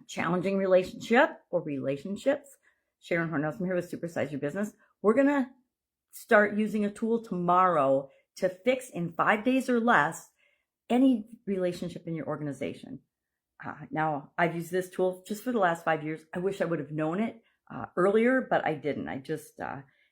challenging relationship or relationships. Sharon Horne-Ellstrom here with Supersize Your Business. We're going to start using a tool tomorrow to fix in 5 days or less any relationship in your organization. Now, I've used this tool just for the last 5 years. I wish I would have known it earlier, but I didn't. I just,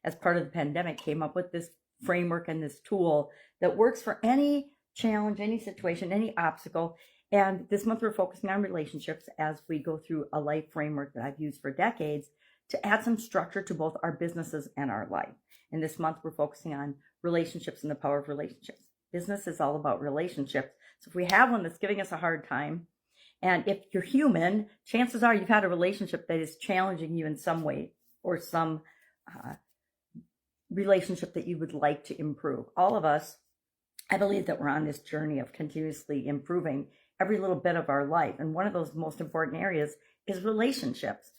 as part of the pandemic, came up with this framework and this tool that works for any challenge, any situation, any obstacle. And this month we're focusing on relationships as we go through a life framework that I've used for decades to add some structure to both our businesses and our life. And this month we're focusing on relationships and the power of relationships. Business is all about relationships. So if we have one that's giving us a hard time, and if you're human, chances are you've had a relationship that is challenging you in some way, or some relationship that you would like to improve. All of us, I believe that we're on this journey of continuously improving every little bit of our life. And one of those most important areas is relationships.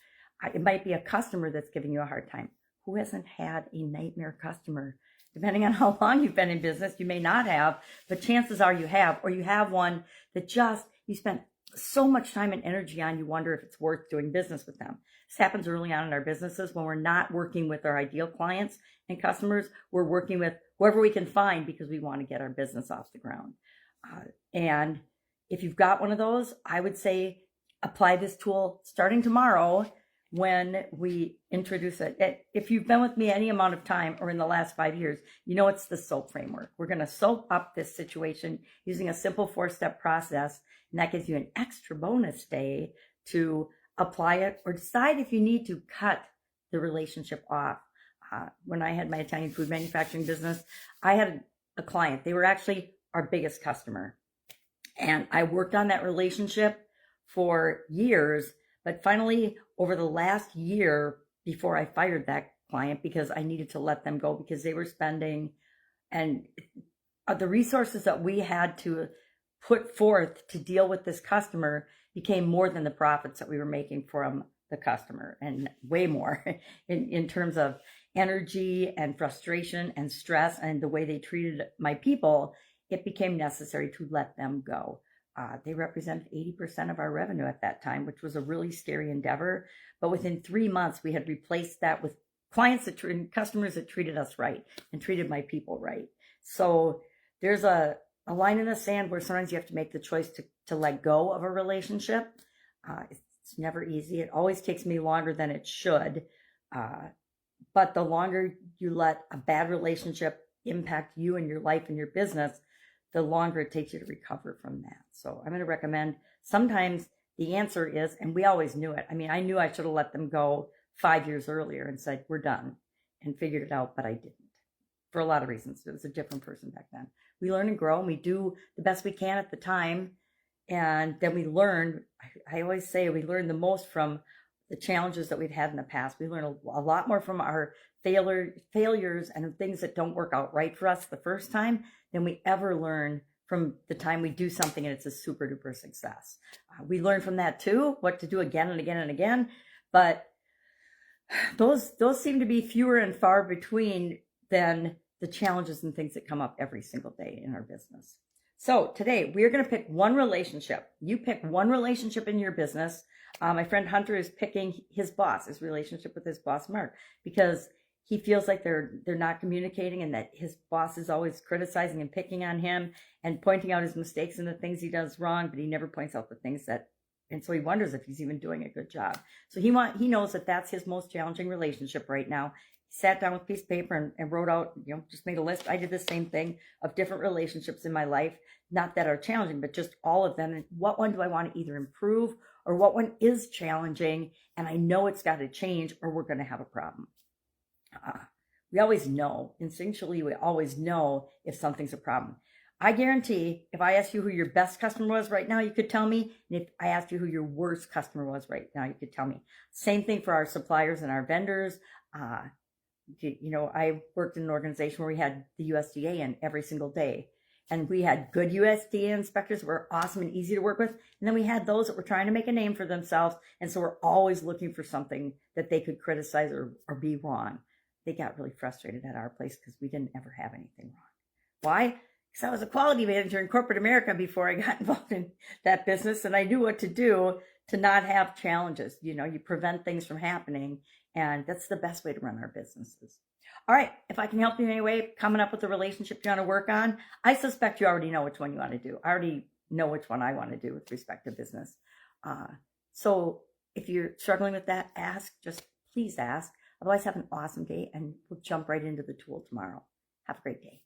It might be a customer that's giving you a hard time. Who hasn't had a nightmare customer? Depending on how long you've been in business, you may not have, but chances are you have, or you have one that just, you spent so much time and energy on, you wonder if it's worth doing business with them. This happens early on in our businesses when we're not working with our ideal clients and customers. We're working with whoever we can find because we want to get our business off the ground. And if you've got one of those, I would say apply this tool starting tomorrow when we introduce it. If you've been with me any amount of time or in the last 5 years, you know it's the SOAP framework. We're going to soap up this situation using a simple 4-step process, and that gives you an extra bonus day to apply it or decide if you need to cut the relationship off. When I had my Italian food manufacturing business, I had a client. They were actually our biggest customer. And I worked on that relationship for years, but finally over the last year before I fired that client, because I needed to let them go because they were spending, and the resources that we had to put forth to deal with this customer became more than the profits that we were making from the customer, and way more in terms of energy and frustration and stress and the way they treated my people. It became necessary to let them go. They represented 80% of our revenue at that time, which was a really scary endeavor. But within 3 months, we had replaced that with clients customers that treated us right and treated my people right. So there's a line in the sand where sometimes you have to make the choice to let go of a relationship. It's never easy. It always takes me longer than it should. But the longer you let a bad relationship impact you and your life and your business, the longer it takes you to recover from that. So I'm going to recommend, sometimes the answer is, and we always knew it. I mean, I knew I should have let them go 5 years earlier and said, we're done, and figured it out, but I didn't. For a lot of reasons. It was a different person back then. We learn and grow, and we do the best we can at the time. And then we learn, I always say we learn the most from the challenges that we've had in the past. We learn a lot more from our failures and things that don't work out right for us the first time than we ever learn from the time we do something and it's a super duper success. We learn from that too, what to do again and again and again. But those seem to be fewer and far between than the challenges and things that come up every single day in our business. So today we're going to pick one relationship. You pick one relationship in your business. My friend Hunter is picking his boss, his relationship with his boss, Mark, because he feels like they're not communicating and that his boss is always criticizing and picking on him and pointing out his mistakes and the things he does wrong, but he never points out the things that, and so he wonders if he's even doing a good job. So he knows that that's his most challenging relationship right now. He sat down with a piece of paper and wrote out, just made a list. I did the same thing of different relationships in my life, not that are challenging, but just all of them. And what one do I want to either improve, or what one is challenging and I know it's got to change or we're going to have a problem. We always know, instinctually, we always know if something's a problem. I guarantee if I asked you who your best customer was right now, you could tell me. And if I asked you who your worst customer was right now, you could tell me. Same thing for our suppliers and our vendors. I worked in an organization where we had the USDA in every single day. And we had good USDA inspectors who were awesome and easy to work with. And then we had those that were trying to make a name for themselves. And so we're always looking for something that they could criticize or be wrong. They got really frustrated at our place because we didn't ever have anything wrong. Why? because I was a quality manager in corporate America before I got involved in that business, and I knew what to do to not have challenges. You know, you prevent things from happening, and that's the best way to run our businesses. All right, if I can help you in any way, coming up with a relationship you want to work on, I suspect you already know which one you want to do. I already know which one I want to do with respect to business. So if you're struggling with that, just please ask. Otherwise, have an awesome day, and we'll jump right into the tool tomorrow. Have a great day.